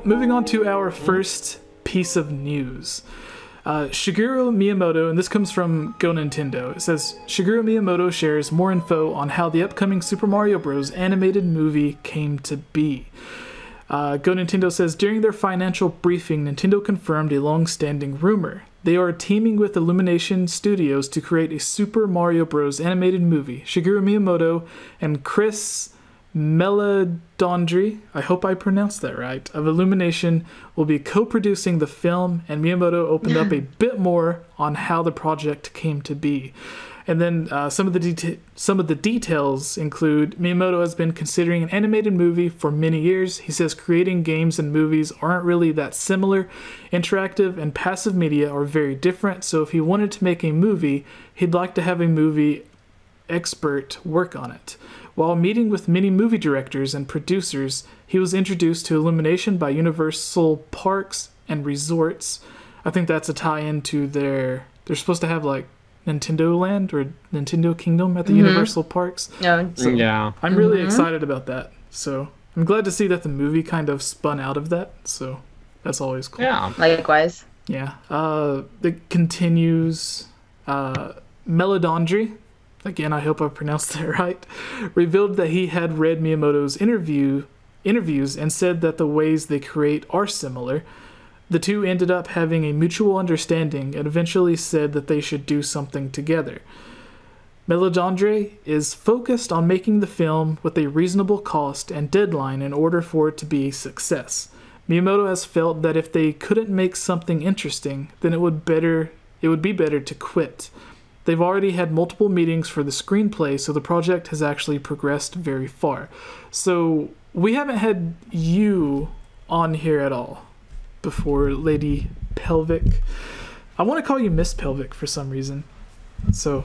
Moving on to our first piece of news. Shigeru Miyamoto, and this comes from Go Nintendo, it says, Shigeru Miyamoto shares more info on how the upcoming Super Mario Bros. Animated movie came to be. Go Nintendo says, during their financial briefing, Nintendo confirmed a long-standing rumor. They are teaming with Illumination Studios to create a Super Mario Bros. Animated movie. Shigeru Miyamoto and Chris Meledandri, I hope I pronounced that right, of Illumination will be co-producing the film, and Miyamoto opened up a bit more on how the project came to be. And then some of the details include Miyamoto has been considering an animated movie for many years. He says creating games and movies aren't really that similar. Interactive and passive media are very different, so if he wanted to make a movie, he'd like to have a movie expert work on it. While meeting with many movie directors and producers, he was introduced to Illumination by Universal Parks and Resorts. I think that's a tie-in to they're supposed to have like Nintendo Land or Nintendo Kingdom at the Universal Parks. So yeah. I'm really excited about that. So I'm glad to see that the movie kind of spun out of that. So that's always cool. Yeah, likewise. Yeah. It continues. Meledandri, again, I hope I pronounced that right, revealed that he had read Miyamoto's interviews and said that the ways they create are similar. The two ended up having a mutual understanding and eventually said that they should do something together. Meledandri is focused on making the film with a reasonable cost and deadline in order for it to be a success. Miyamoto has felt that if they couldn't make something interesting, then it would be better to quit. They've already had multiple meetings for the screenplay, so the project has actually progressed very far. So we haven't had you on here at all before, Lady Pelvic. I want to call you Miss Pelvic for some reason. So,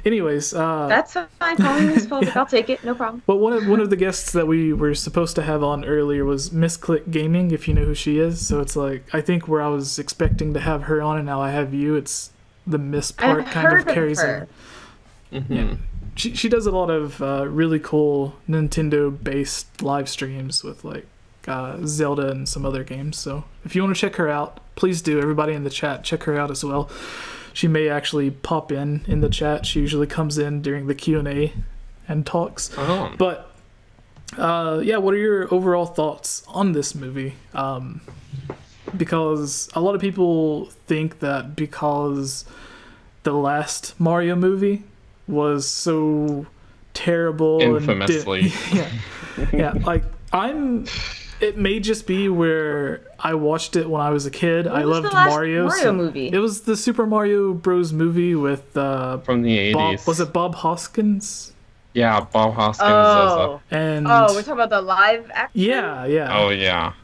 anyways, that's fine. Call me Miss Pelvic. I'll take it. No problem. Well, one of the guests that we were supposed to have on earlier was Miss Click Gaming, if you know who she is. So it's like, I think where I was expecting to have her on, and now I have you. It's the Miss part kind of carries her. Yeah. She does a lot of really cool Nintendo-based live streams with like Zelda and some other games. So if you want to check her out, please do. Everybody in the chat, check her out as well. She may actually pop in the chat. She usually comes in during the Q&A and talks. But yeah, what are your overall thoughts on this movie? Because a lot of people think that because the last Mario movie was so terrible, infamously, yeah, like it may just be where I watched it when I was a kid. I loved Mario movie. It was the Super Mario Bros. Movie with from the 80s. Was it Bob Hoskins? Yeah, Bob Hoskins. Oh, and we're talking about the live action. Yeah. Oh yeah.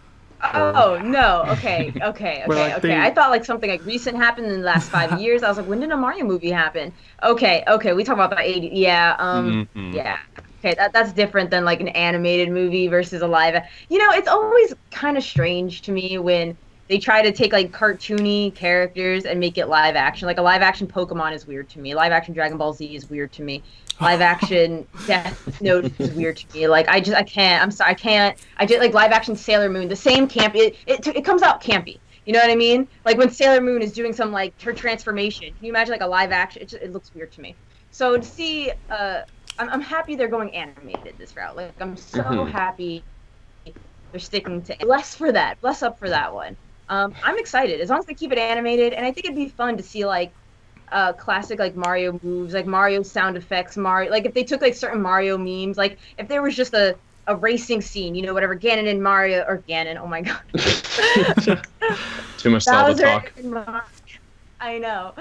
Oh no! Okay. I thought like something like recent happened in the last 5 years. I was like, when did a Mario movie happen? Okay. We talk about the 80s. Yeah. Yeah. Okay, that's different than like an animated movie versus a live. You know, it's always kind of strange to me when they try to take like cartoony characters and make it live action. Like a live action Pokemon is weird to me. Live action Dragon Ball Z is weird to me. Live action Death Note is weird to me. Like I can't. I'm sorry, I can't. I just like live action Sailor Moon. The same campy. It comes out campy. You know what I mean? Like when Sailor Moon is doing some like her transformation. Can you imagine like a live action? It looks weird to me. So to see, I'm happy they're going animated this route. Like I'm so happy they're sticking to bless up for that one. I'm excited as long as they keep it animated, and I think it'd be fun to see like classic like Mario moves, like Mario sound effects, Mario, like if they took like certain Mario memes, like if there was just a racing scene, you know, whatever, Ganon and Mario, or Ganon, oh my god. Too much Zelda talk. I know.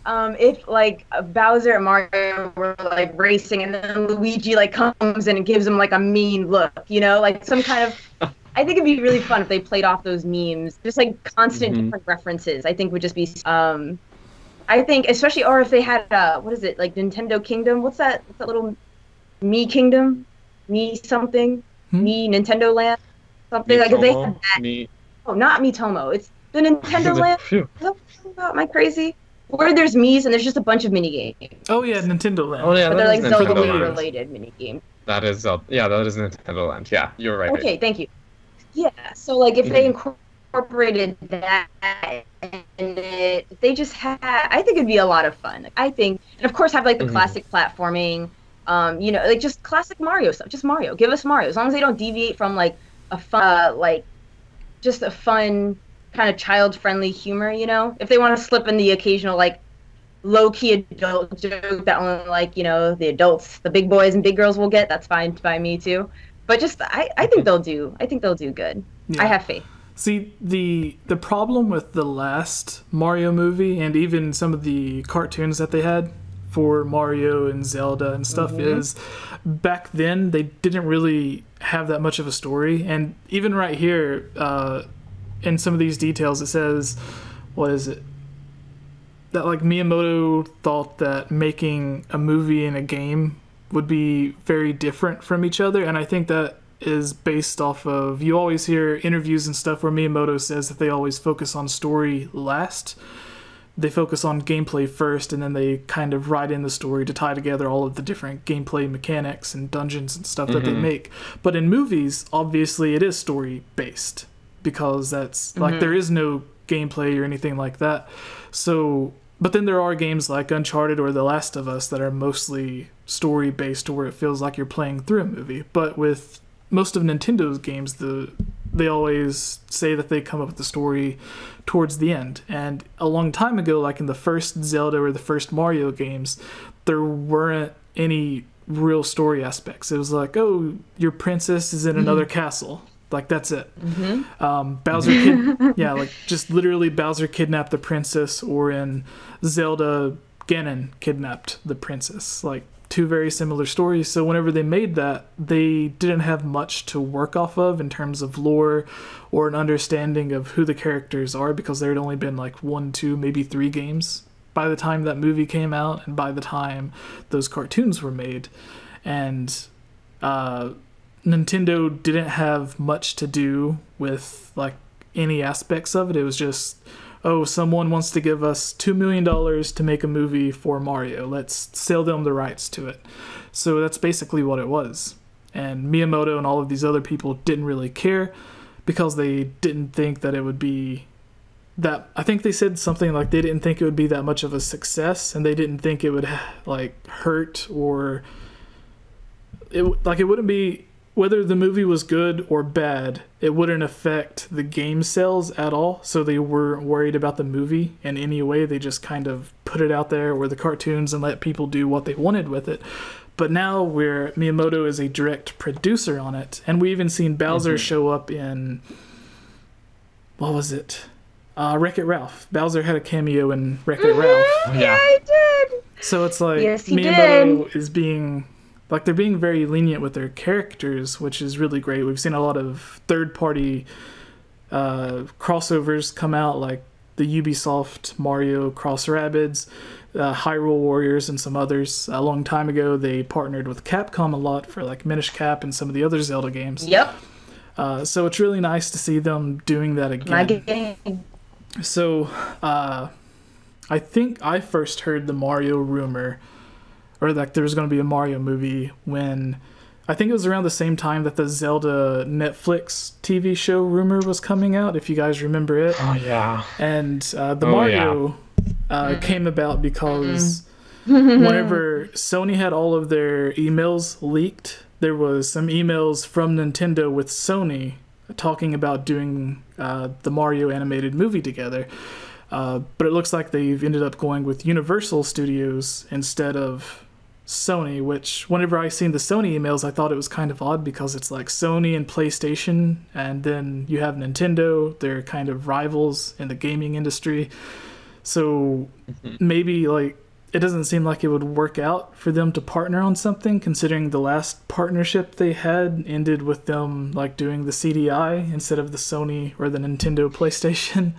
If like Bowser and Mario were like racing and then Luigi like comes in and gives him like a mean look, you know, like some kind of I think it'd be really fun if they played off those memes, just like constant different references. I think would just be I think especially, or if they had what is it, like Nintendo Kingdom, what's that little Me Kingdom, Me something, Me Nintendo Land, something like if they had that. Oh, not Miitomo, it's the Nintendo Land. Am I crazy? Where there's Mii's and there's just a bunch of mini games. Oh yeah, Nintendo Land. Oh yeah, but they're like Zelda related mini games. That is Zelda. Yeah, that is Nintendo Land. Yeah, you're right. Okay, thank you. Yeah, so like if they incorporated that and it, they just had, I think it'd be a lot of fun. Like, I think, and of course have like the classic platforming, you know, like just classic Mario stuff. Just Mario. Give us Mario. As long as they don't deviate from like a fun, like just a fun kind of child-friendly humor, you know. If they want to slip in the occasional like low-key adult joke that only like, you know, the adults, the big boys and big girls will get, that's fine by me too. But just I think they'll do good. Yeah. I have faith. See, the problem with the last Mario movie and even some of the cartoons that they had for Mario and Zelda and stuff is back then they didn't really have that much of a story. And even right here, in some of these details, it says, what is it? That like Miyamoto thought that making a movie and a game would be very different from each other, and I think that is based off of, you always hear interviews and stuff where Miyamoto says that they always focus on story last. They focus on gameplay first, and then they kind of write in the story to tie together all of the different gameplay mechanics and dungeons and stuff that they make. But in movies, obviously it is story based, because that's like there is no gameplay or anything like that. So, but then there are games like Uncharted or The Last of Us that are mostly story based, to where it feels like you're playing through a movie. But with most of Nintendo's games, they always say that they come up with the story towards the end. And a long time ago, like in the first Zelda or the first Mario games, there weren't any real story aspects. It was like, oh, your princess is in another castle. Like, that's it. Bowser like just literally Bowser kidnapped the princess, or in Zelda, Ganon kidnapped the princess. Like, two very similar stories. So whenever they made that, they didn't have much to work off of in terms of lore or an understanding of who the characters are, because there had only been like 1, 2, maybe 3 games by the time that movie came out and by the time those cartoons were made. And Nintendo didn't have much to do with like any aspects of it. It was just, oh, someone wants to give us $2 million to make a movie for Mario. Let's sell them the rights to it. So that's basically what it was. And Miyamoto and all of these other people didn't really care, because they didn't think that it would be that, I think they said something like they didn't think it would be that much of a success, and they didn't think it would like hurt, or it wouldn't be, whether the movie was good or bad, it wouldn't affect the game sales at all. So they weren't worried about the movie in any way. They just kind of put it out there, or the cartoons, and let people do what they wanted with it. But now where Miyamoto is a direct producer on it, and we even seen Bowser show up in, what was it? Wreck-It Ralph. Bowser had a cameo in Wreck-It Ralph. Yeah, he did. So it's like, yes, Miyamoto is being, like, they're being very lenient with their characters, which is really great. We've seen a lot of third-party crossovers come out, like the Ubisoft Mario Cross Rabbids, Hyrule Warriors, and some others. A long time ago, they partnered with Capcom a lot for like Minish Cap and some of the other Zelda games. Yep. So it's really nice to see them doing that again. My game. So I think I first heard the Mario rumor, or like there was going to be a Mario movie, when I think it was around the same time that the Zelda Netflix TV show rumor was coming out, if you guys remember it. Oh, yeah. And the Mario came about because whenever Sony had all of their emails leaked, there was some emails from Nintendo with Sony talking about doing the Mario animated movie together. But it looks like they've ended up going with Universal Studios instead of Sony, which whenever I seen the Sony emails, I thought it was kind of odd, because it's like Sony and PlayStation, and then you have Nintendo. They're kind of rivals in the gaming industry. So maybe like it doesn't seem like it would work out for them to partner on something, considering the last partnership they had ended with them like doing the CDI instead of the Sony or the Nintendo PlayStation.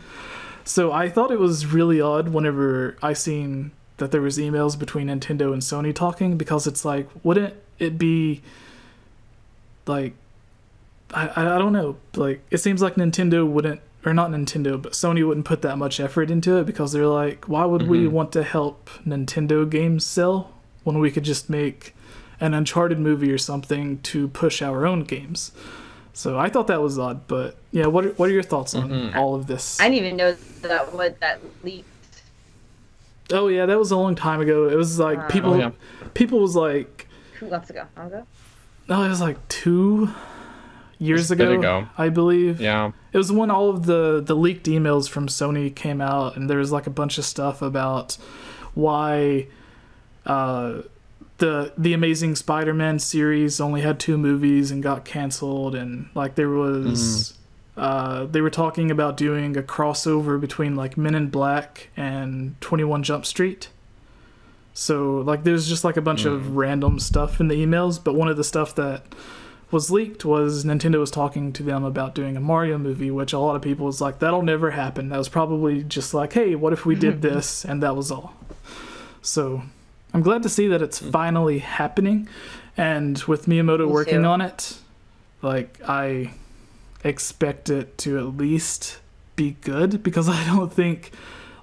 So I thought it was really odd whenever I seen that there was emails between Nintendo and Sony talking, because it's like, wouldn't it be like, I don't know, like it seems like Nintendo wouldn't, or not Nintendo, but Sony wouldn't put that much effort into it, because they're like, why would we want to help Nintendo games sell when we could just make an Uncharted movie or something to push our own games? So I thought that was odd, but yeah, what are your thoughts on all of this? I didn't even know that leaked. Oh yeah, that was a long time ago. It was like people was like 2 months ago. No, it was like 2 years ago, I believe. Yeah. It was when all of the leaked emails from Sony came out, and there was like a bunch of stuff about why the Amazing Spider-Man series only had 2 movies and got canceled, and like there was they were talking about doing a crossover between like Men in Black and 21 Jump Street. So like there's just like a bunch of random stuff in the emails, but one of the stuff that was leaked was Nintendo was talking to them about doing a Mario movie, which a lot of people was like, that'll never happen. That was probably just like, hey, what if we did this? And that was all. So I'm glad to see that it's finally happening, and with Miyamoto working on it, like I expect it to at least be good, because I don't think,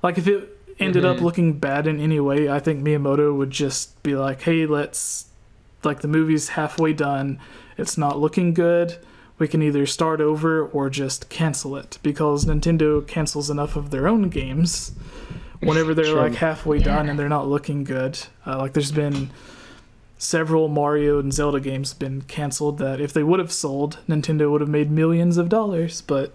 like, if it ended up looking bad in any way, I think Miyamoto would just be like, hey, like, the movie's halfway done, it's not looking good, we can either start over or just cancel it, because Nintendo cancels enough of their own games whenever they're like halfway done and they're not looking good. Like there's been several Mario and Zelda games been canceled that if they would have sold, Nintendo would have made millions of dollars, but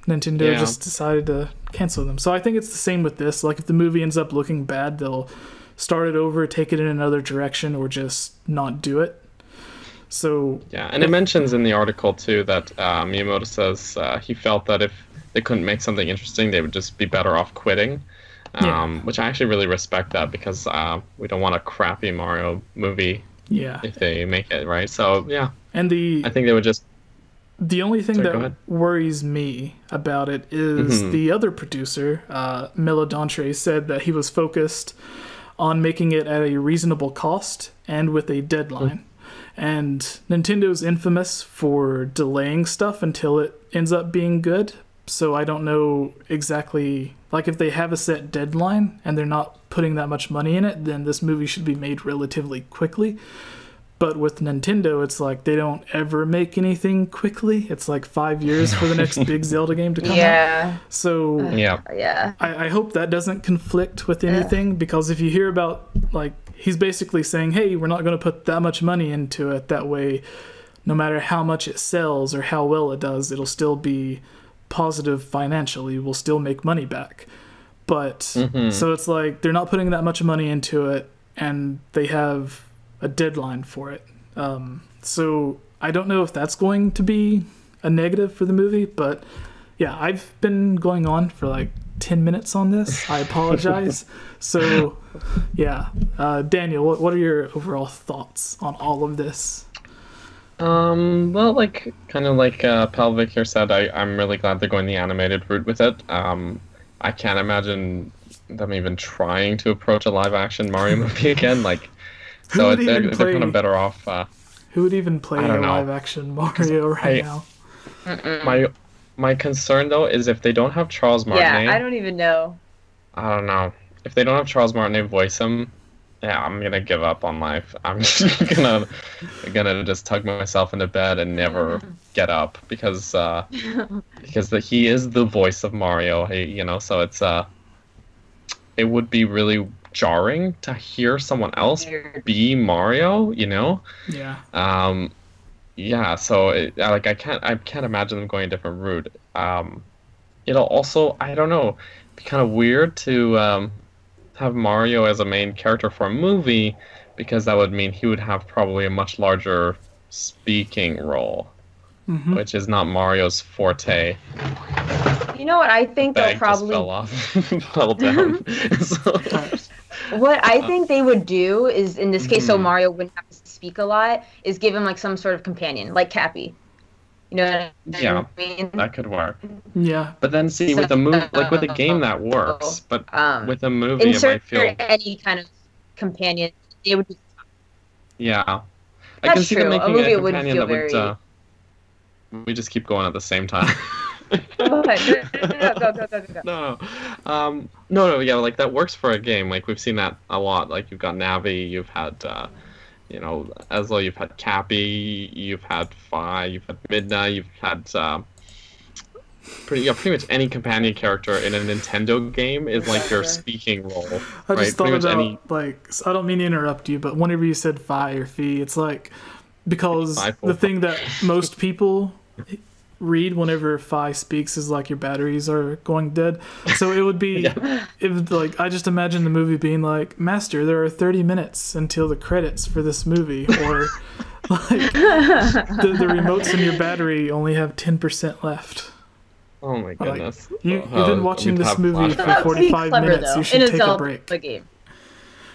Nintendo just decided to cancel them. So I think it's the same with this. Like if the movie ends up looking bad, they'll start it over, take it in another direction, or just not do it. So yeah, and it mentions in the article too that Miyamoto says he felt that if they couldn't make something interesting, they would just be better off quitting. Which I actually really respect that, because we don't want a crappy Mario movie if they make it, right? So yeah, and I think they would just. The only thing that worries me about it is the other producer, Melodontre, said that he was focused on making it at a reasonable cost and with a deadline. And Nintendo's infamous for delaying stuff until it ends up being good. So I don't know exactly, like if they have a set deadline and they're not putting that much money in it, then this movie should be made relatively quickly. But with Nintendo, it's like they don't ever make anything quickly. It's like 5 years for the next big Zelda game to come out. So I hope that doesn't conflict with anything, because if you hear about, like, he's basically saying, hey, we're not going to put that much money into it. That way, no matter how much it sells or how well it does, it'll still be positive financially. We'll still make money back. But so it's like they're not putting that much money into it, and they have a deadline for it. So I don't know if that's going to be a negative for the movie, but yeah, I've been going on for like 10 minutes on this. I apologize. So yeah, Daniel, what are your overall thoughts on all of this? Well, like, kind of like Pelvic here said, I'm really glad they're going the animated route with it. I can't imagine them even trying to approach a live-action Mario movie again. Like, so they're kind of better off. Who would even play a live-action Mario right now? My concern, though, is if they don't have Charles Martinet. Yeah, I don't even know. I don't know. If they don't have Charles Martinet voice him, yeah, I'm gonna give up on life. I'm just gonna just tug myself into bed and never get up, because he is the voice of Mario. So it's it would be really jarring to hear someone else be Mario. Yeah. So I can't imagine them going a different route. It'll also, I don't know, be kind of weird to have Mario as a main character for a movie, because that would mean he would have probably a much larger speaking role, which is not Mario's forte. You know what I think they'll probably fell down. What I think they would do is, in this case, so Mario wouldn't have to speak a lot, is give him like some sort of companion, like Cappy. You know what I mean? That could work. Yeah. But then see, with a movie, like with a game, that works. But with a movie, it might feel any kind of companion. It would. Yeah. I can see them making a companion that very... would. We just keep going at the same time. Go. No, yeah, like that works for a game. Like we've seen that a lot. Like you've got Navi, you've had you know, as well, you've had Cappy, you've had Fi, you've had Midna, you've had pretty much any companion character in a Nintendo game is like your speaking role. I just thought about like, I don't mean to interrupt you, but whenever you said Fi or Fee, it's like, because the thing that most people read whenever Fi speaks is like your batteries are going dead. So it would be, it would, like, I just imagine the movie being like, Master, there are 30 minutes until the credits for this movie, or like the remotes in your battery only have 10% left. Oh my goodness. Like, you've been watching this movie for 45 minutes. You should take a break. Game.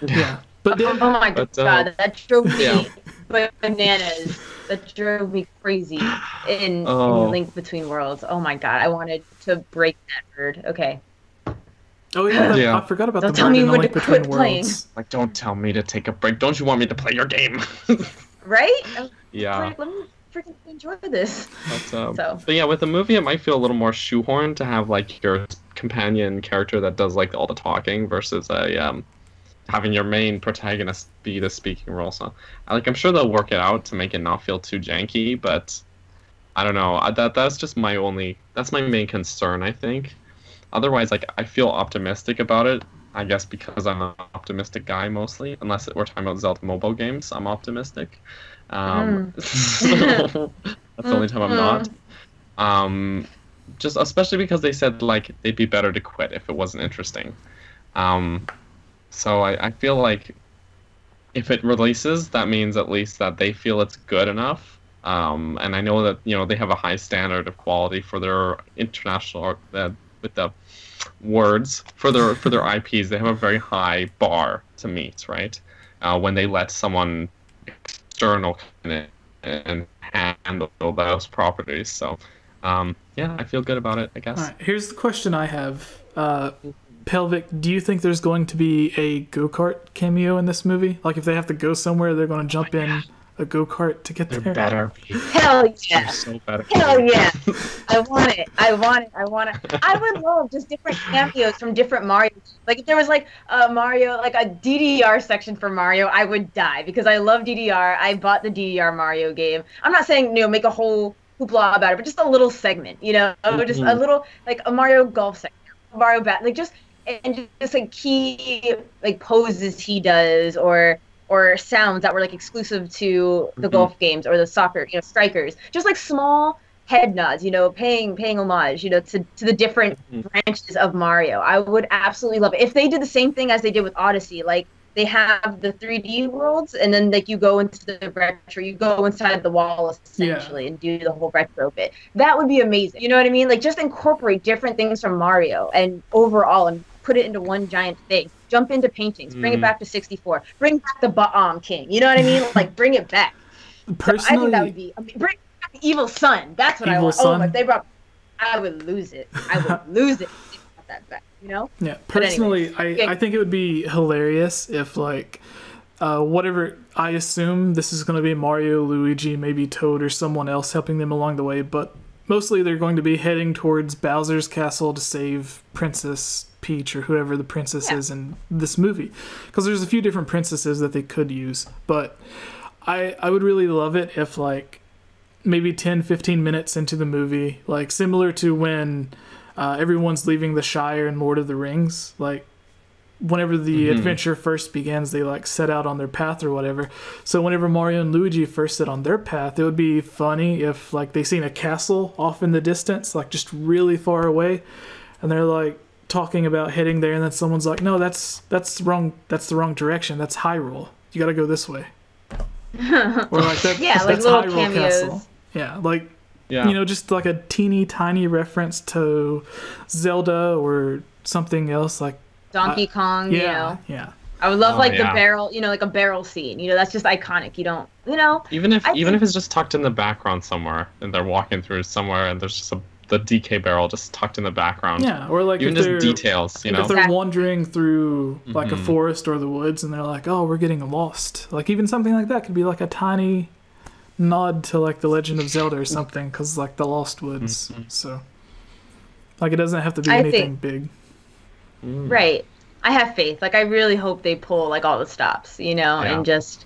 Yeah. But then, oh my god, that drove me bananas. That drove me crazy in Link Between Worlds. Oh my god, I wanted to break that bird. Okay. Oh yeah, I forgot about the bird in the Link Between Worlds. Like, don't tell me to take a break. Don't you want me to play your game? Right? Yeah. Let me freaking enjoy this. But yeah, with the movie, it might feel a little more shoehorned to have like your companion character that does like all the talking versus a having your main protagonist be the speaking role. So, I'm sure they'll work it out to make it not feel too janky. But I don't know. That's just that's my main concern, I think. Otherwise, like, I feel optimistic about it. I guess because I'm an optimistic guy mostly. Unless we're talking about Zelda mobile games, I'm optimistic. So that's the only time I'm not. Just especially because they said like they'd be better to quit if it wasn't interesting. So I feel like if it releases, that means at least that they feel it's good enough. And I know that, you know, they have a high standard of quality for their international with the words for their IPs. They have a very high bar to meet, right? When they let someone external in it and handle those properties. So yeah, I feel good about it, I guess. All right, here's the question I have. Pelvic, do you think there's going to be a go-kart cameo in this movie? Like, if they have to go somewhere, they're going to jump in a go-kart to get there? Better. Hell yeah. So better. Hell yeah. I want it. I would love just different cameos from different Mario. Like, if there was, like, a Mario, like, a DDR section for Mario, I would die. Because I love DDR. I bought the DDR Mario game. I'm not saying, you know, make a whole hoopla about it, but just a little segment, you know? Just a little, like, a Mario golf segment. Mario like, just like key like poses he does or sounds that were like exclusive to the golf games or the soccer, you know, strikers. Just like small head nods, you know, paying homage, you know, to the different branches of Mario. I would absolutely love it if they did the same thing as they did with Odyssey. Like, they have the 3D worlds, and then like you go into the retro, you go inside the wall essentially and do the whole retro bit. That would be amazing. You know what I mean? Like, just incorporate different things from Mario and overall and put it into one giant thing. Jump into paintings, bring it back to 64, bring back the Baam King. You know what I mean? Like, bring it back. Personally, so I think that would be. I mean, bring back the Evil Sun. That's what I want. Sun. Oh my! They brought. I would lose it. I would lose it if they brought that back. You know? Yeah. Personally, I think it would be hilarious if, like, whatever, I assume this is going to be Mario, Luigi, maybe Toad or someone else helping them along the way, but mostly they're going to be heading towards Bowser's castle to save Princess Peach or whoever the princess is in this movie. Because there's a few different princesses that they could use, but I would really love it if, like, maybe 10-15 minutes into the movie, like, similar to when everyone's leaving the Shire in Lord of the Rings, like, whenever the adventure first begins, they, like, set out on their path or whatever. So whenever Mario and Luigi first set on their path, it would be funny if, like, they seen a castle off in the distance, like, just really far away, and they're, like, talking about heading there, and then someone's like, no, that's wrong, that's the wrong direction, that's Hyrule, you gotta go this way. Or like that, like that's little Hyrule cameos. Castle. Yeah, like, you know, just like a teeny tiny reference to Zelda or something else, like Donkey Kong, you know. Yeah. I would love the barrel, you know, like a barrel scene. You know, that's just iconic. You don't, you know. Even if it's just tucked in the background somewhere, and they're walking through somewhere, and there's just the DK barrel just tucked in the background. Yeah, or like even just details, you know. If they're wandering through like a forest or the woods, and they're like, "Oh, we're getting lost." Like, even something like that could be like a tiny nod to like the Legend of Zelda or something, because like the Lost Woods. So, like, it doesn't have to be anything big. Right. I have faith. Like, I really hope they pull like all the stops, you know, and just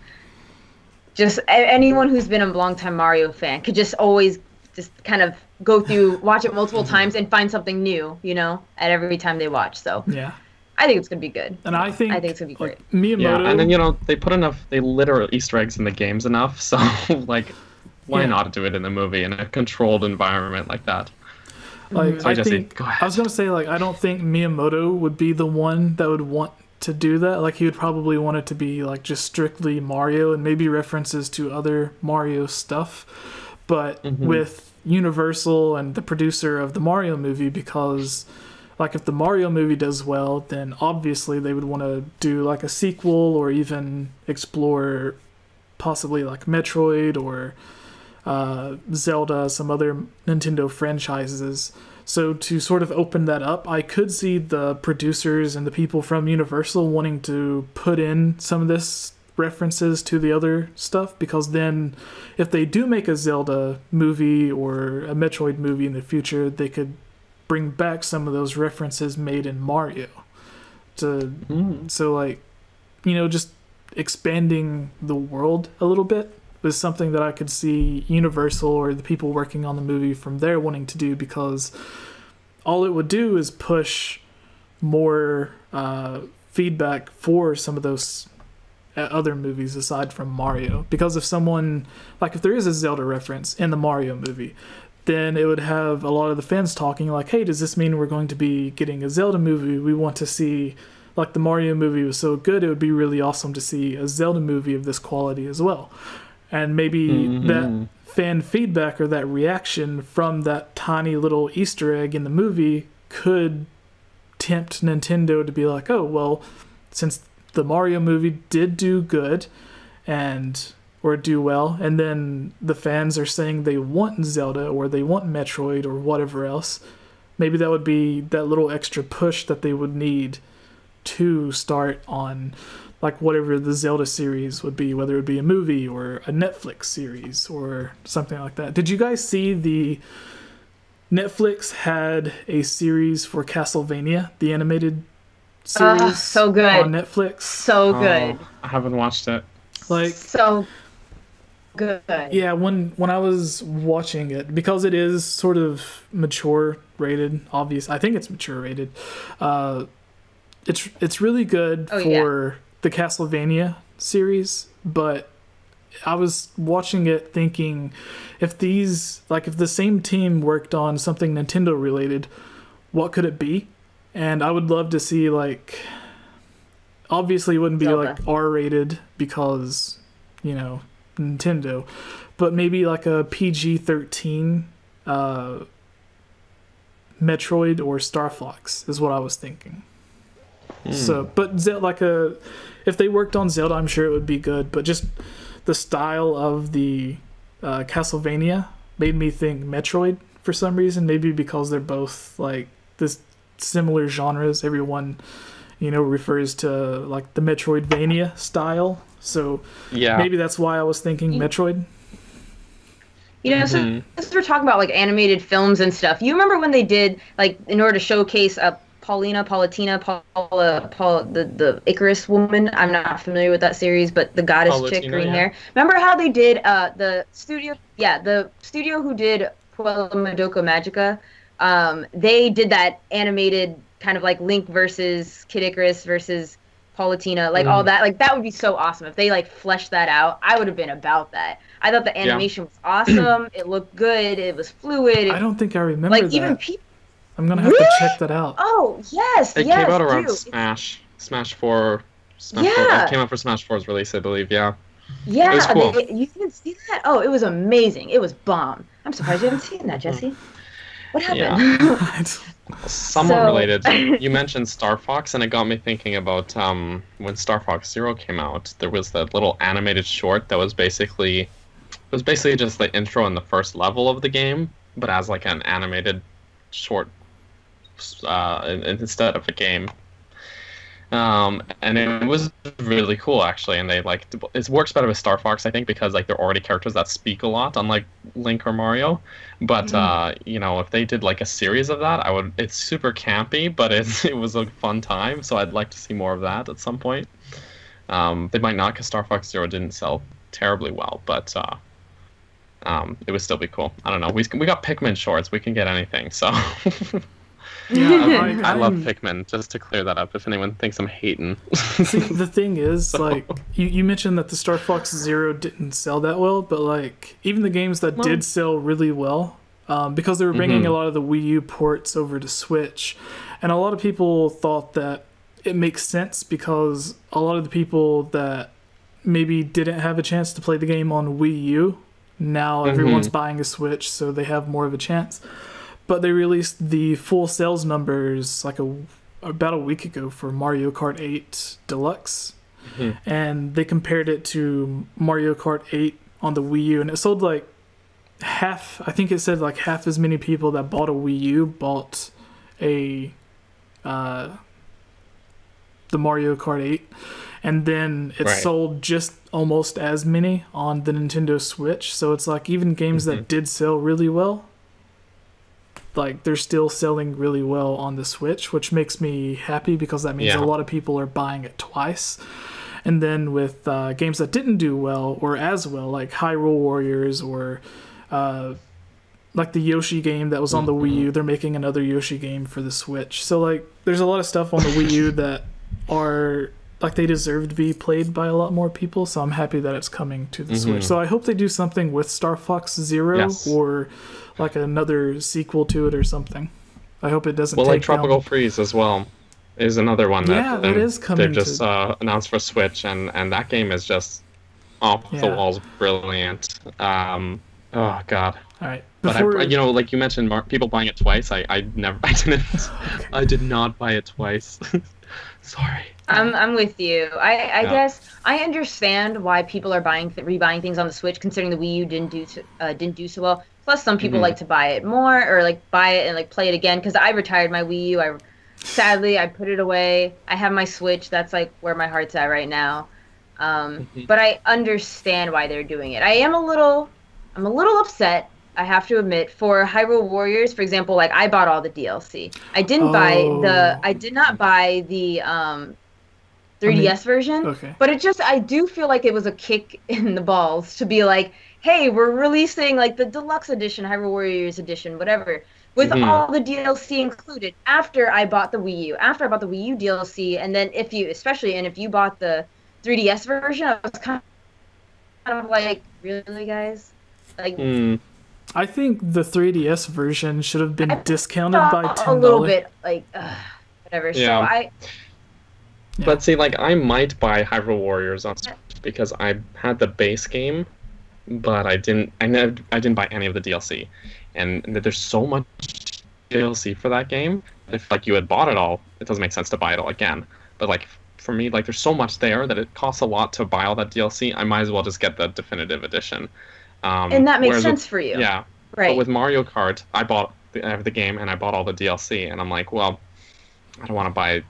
just anyone who's been a longtime Mario fan could just always just kind of go through, watch it multiple times, and find something new, you know, at every time they watch. So yeah, I think it's gonna be good. And I think it's gonna be great. Miyamoto. Yeah, and then, you know, they litter Easter eggs in the games enough, so like, why not do it in the movie in a controlled environment like that? Like, I was gonna say, like, I don't think Miyamoto would be the one that would want to do that. Like, he would probably want it to be like just strictly Mario and maybe references to other Mario stuff. But with Universal and the producer of the Mario movie, because like if the Mario movie does well, then obviously they would want to do like a sequel or even explore possibly like Metroid or Zelda, some other Nintendo franchises. So to sort of open that up, I could see the producers and the people from Universal wanting to put in some of this references to the other stuff, because then if they do make a Zelda movie or a Metroid movie in the future, they could bring back some of those references made in Mario. So like, you know, just expanding the world a little bit was something that I could see Universal or the people working on the movie from there wanting to do, because all it would do is push more feedback for some of those other movies aside from Mario. Because if someone, like if there is a Zelda reference in the Mario movie, then it would have a lot of the fans talking like, hey, does this mean we're going to be getting a Zelda movie? We want to see, like the Mario movie was so good, it would be really awesome to see a Zelda movie of this quality as well. And maybe that fan feedback or that reaction from that tiny little Easter egg in the movie could tempt Nintendo to be like, oh, well, since the Mario movie did do good or do well, and then the fans are saying they want Zelda or they want Metroid or whatever else, maybe that would be that little extra push that they would need to start on like whatever the Zelda series would be, whether it be a movie or a Netflix series or something like that. Did you guys see the Netflix had a series for Castlevania, the animated series? So good. On Netflix. So good. I haven't watched it. Like, so good. Yeah, when I was watching it, because it is sort of mature rated, obvious. I think it's mature rated. It's really good for the Castlevania series, but I was watching it thinking, if the same team worked on something Nintendo related, what could it be? And I would love to see, like, obviously it wouldn't be Zelda. Like R-rated because, you know, Nintendo, but maybe like a PG-13 Metroid or Star Fox is what I was thinking. So, but if they worked on Zelda, I'm sure it would be good. But just the style of the Castlevania made me think Metroid for some reason. Maybe because they're both like this similar genres. Everyone, you know, refers to like the Metroidvania style. So maybe that's why I was thinking Metroid. You know, so we're talking about like animated films and stuff. You remember when they did, like, in order to showcase the Icarus woman? I'm not familiar with that series, but the goddess chick, green hair. Remember how they did the studio who did Puella Madoka Magica? They did that animated kind of like Link versus Kid Icarus versus Palutena, like all that. Like, that would be so awesome if they like fleshed that out. I would have been about that. I thought the animation was awesome. It looked good. It was fluid. I don't think I remember like that. Even people. I'm gonna have to check that out. Oh yes, it came out around Smash 4. It came out for Smash 4's release, I believe. Yeah. Yeah, it was cool. You didn't see that? Oh, it was amazing. It was bomb. I'm surprised you haven't seen that, Jesse. What happened? Yeah. Somewhat related. You mentioned Star Fox, and it got me thinking about when Star Fox Zero came out. There was that little animated short that was basically just the intro and the first level of the game, but as like an animated short instead of a game. And it was really cool, actually, and they like it works better with Star Fox, I think, because like they're already characters that speak a lot, unlike Link or Mario. But you know, if they did like a series of that, it's super campy, but it was a fun time, so I'd like to see more of that at some point. They might not, because Star Fox Zero didn't sell terribly well, but it would still be cool. I don't know. We got Pikmin shorts. We can get anything. So I love Pikmin. Just to clear that up, if anyone thinks I'm hating. See, the thing is, like you mentioned that the Star Fox Zero didn't sell that well, but like even the games that did sell really well, because they were bringing a lot of the Wii U ports over to Switch, and a lot of people thought that it makes sense because a lot of the people that maybe didn't have a chance to play the game on Wii U, now everyone's buying a Switch, so they have more of a chance. But they released the full sales numbers like about a week ago for Mario Kart 8 Deluxe, and they compared it to Mario Kart 8 on the Wii U, and it sold like half. I think it said like half as many people that bought a Wii U bought the Mario Kart 8, and then it sold just almost as many on the Nintendo Switch. So it's like even games that did sell really well, like they're still selling really well on the Switch, which makes me happy because that means a lot of people are buying it twice. And then with games that didn't do well or as well, like Hyrule Warriors or like the Yoshi game that was on the Wii U, they're making another Yoshi game for the Switch. So like there's a lot of stuff on the Wii U that are like they deserve to be played by a lot more people, so I'm happy that it's coming to the Switch. So I hope they do something with Star Fox Zero or like another sequel to it or something. I hope it doesn't take like Tropical Freeze as well is another one that that is coming. They've just announced for Switch, and that game is just off the walls brilliant. Oh god. All right. But like you mentioned, people buying it twice. I did not buy it twice. Sorry. I'm with you. I guess I understand why people are rebuying things on the Switch, considering the Wii U didn't do so well. Plus, some people like to buy it more, or like buy it and like play it again. Because I retired my Wii U. Sadly I put it away. I have my Switch. That's like where my heart's at right now. But I understand why they're doing it. I'm a little upset, I have to admit, for Hyrule Warriors, for example. Like I bought all the DLC. I did not buy the 3DS version. But I do feel like it was a kick in the balls to be like, hey, we're releasing like the deluxe edition, Hyrule Warriors edition, whatever, with all the DLC included after I bought the Wii U. After I bought the Wii U DLC, and then if you bought the 3DS version, I was kind of like, really, guys? Like, I think the 3DS version should have been discounted by $10. A little bit, like, whatever. Yeah. So But see, like, I might buy Hyrule Warriors on Switch because I had the base game, but I didn't buy any of the DLC, and there's so much DLC for that game. If like you had bought it all, it doesn't make sense to buy it all again. But like for me, like there's so much there that it costs a lot to buy all that DLC. I might as well just get the definitive edition. And that makes sense for you. Yeah. Right. But with Mario Kart, I bought the game and I bought all the DLC, and I'm like, well, I don't want to buy.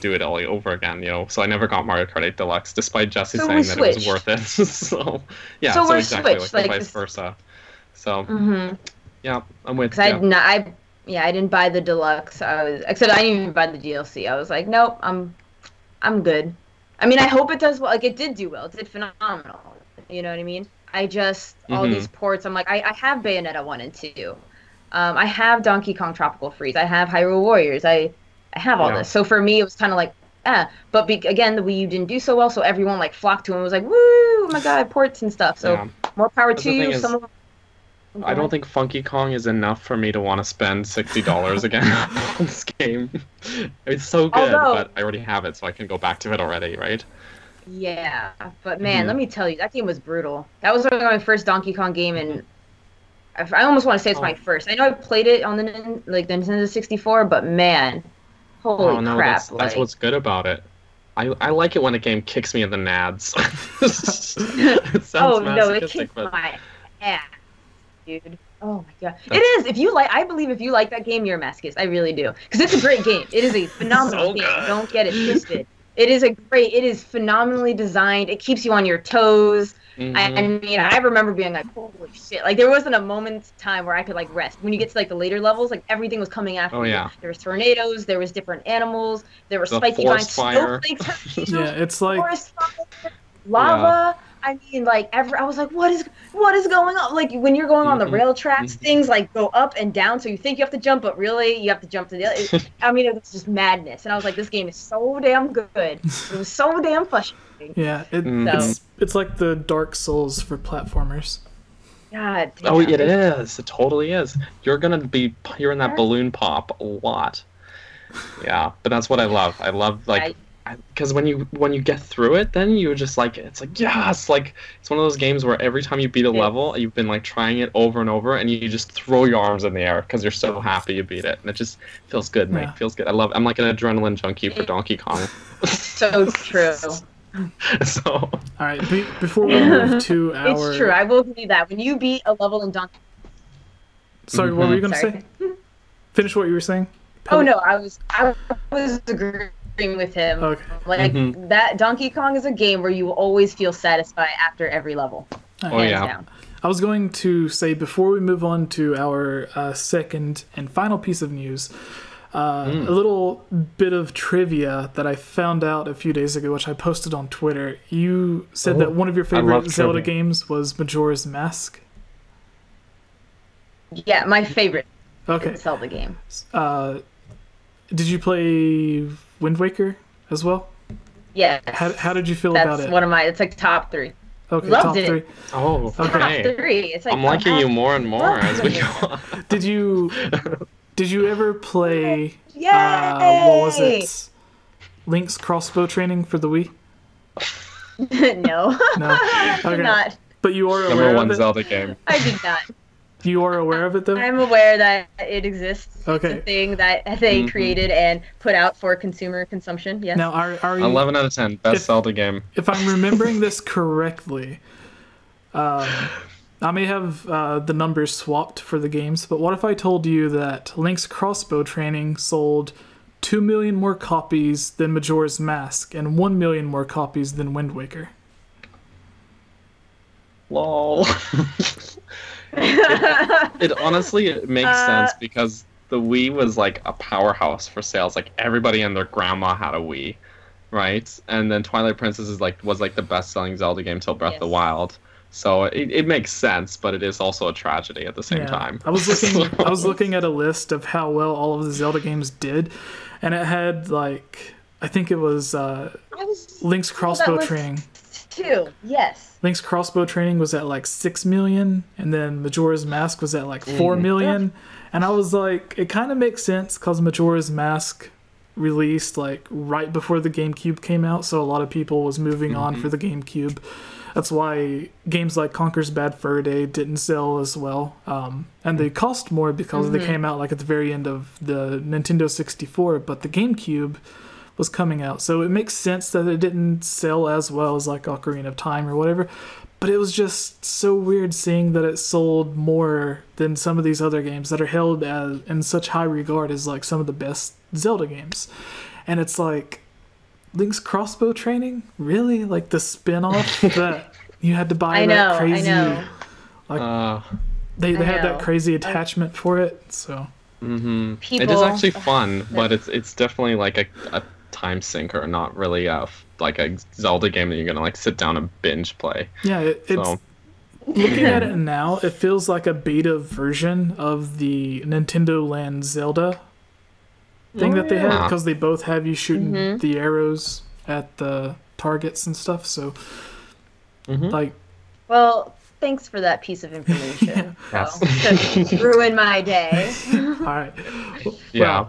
Do it all over again, So I never got Mario Kart 8 Deluxe, despite Jesse saying that it was worth it. So yeah, so exactly, switched, like vice versa. So yeah, I'm with. I didn't buy the Deluxe. I didn't even buy the DLC. I was like, nope, I'm good. I mean, I hope it does well. Like it did do well. It did phenomenal. You know what I mean? I just all these ports. I'm like, I have Bayonetta 1 and 2. I have Donkey Kong Tropical Freeze. I have Hyrule Warriors. I have all this. So for me, it was kind of like, But again, the Wii U didn't do so well, so everyone like flocked to him and was like, woo, oh my god, ports and stuff. So more power to you. I don't think Funky Kong is enough for me to want to spend $60 again on this game. It's so good, but I already have it, so I can go back to it already, right? Yeah, but man, let me tell you, that game was brutal. That was my first Donkey Kong game, and I almost want to say it's my first. I know I played it on the Nintendo 64, but man, holy crap! That's what's good about it. I like it when a game kicks me in the nads. It sounds it kicked my ass, dude. Oh my god, it is. I believe if you like that game, you're a masochist. I really do, because it's a great game. It is a phenomenal game. Don't get it twisted. It is phenomenally designed. It keeps you on your toes. I mean, I remember being like, holy shit. Like, there wasn't a moment's time where I could, like, rest. When you get to, like, the later levels, like, everything was coming after you. There was tornadoes. There was different animals. There were spiky giant snowflakes. Yeah, it's like... Forest fire, lava. I mean, like I was like, what is going on? Like when you're going on the rail tracks, things like go up and down, so you think you have to jump, but really you have to jump to the other. I mean, it was just madness, and I was like, this game is so damn good. It was so damn frustrating. Yeah, it's like the Dark Souls for platformers. God damn. Oh, it is. It totally is. You're gonna be hearing that balloon pop a lot. Yeah, but that's what I love. I love like. Because when you get through it, then you just like, it's like, yes, like it's one of those games where every time you beat a level, you've been like trying it over and over, and you just throw your arms in the air because you're so happy you beat it, and it just feels good, mate. Feels good. I'm like an adrenaline junkie for Donkey Kong. So true. So. All right, before we move to our. It's true. I will believe that when you beat a level in Donkey. Sorry, what were you gonna say? Finish what you were saying. Oh no, I was agreeing with him. Okay. Like that Donkey Kong is a game where you will always feel satisfied after every level. Oh yeah. Down. I was going to say before we move on to our second and final piece of news, a little bit of trivia that I found out a few days ago, which I posted on Twitter. You said that one of your favorite Zelda games was Majora's Mask. Yeah, my favorite. Okay. Zelda game. Did you play Wind Waker as well? Yeah. How did you feel about it? That's one of my. It's like top 3. Okay, Loved top it. 3. Oh, okay. Top 3. It's like I'm liking you more and more as we go on. Did you ever play? Yay! What was it? Link's Crossbow Training for the Wii? No. No. Okay. Not. But you are aware Number of one it? Zelda game. I did not. You are aware of it, though? I'm aware that it exists. Okay. It's a thing that they created and put out for consumer consumption. Yes. Now, are you, 11 out of 10. Best Zelda game. if I'm remembering this correctly, I may have the numbers swapped for the games, but what if I told you that Link's Crossbow Training sold 2 million more copies than Majora's Mask and 1 million more copies than Wind Waker? Lol. It honestly makes sense because the Wii was like a powerhouse for sales. Like everybody and their grandma had a Wii, right? And then Twilight Princess was like the best-selling Zelda game till Breath of the Wild. So it makes sense, but it is also a tragedy at the same time. I was looking at a list of how well all of the Zelda games did, and it had like I think it was Link's Crossbow Training. Too. Yes. Link's Crossbow Training was at like 6 million, and then Majora's Mask was at like 4 million. And I was like, it kind of makes sense because Majora's Mask released like right before the GameCube came out, so a lot of people was moving on for the GameCube. That's why games like Conker's Bad Fur Day didn't sell as well, and they cost more because they came out like at the very end of the Nintendo 64. But the GameCube was coming out, so it makes sense that it didn't sell as well as like Ocarina of Time or whatever. But it was just so weird seeing that it sold more than some of these other games that are held as in such high regard as like some of the best Zelda games. And it's like, Link's Crossbow Training? Really? Like the spin-off that you had to buy that crazy... I know. Like, they had that crazy attachment for it, so... It is actually fun, but it's definitely like a time sinker, not really like a Zelda game that you're gonna like sit down and binge play. Yeah, it's looking at it now, it feels like a beta version of the Nintendo Land Zelda thing that they had, because they both have you shooting the arrows at the targets and stuff. So, like, well, thanks for that piece of information. Ruin my day. All right. Yeah.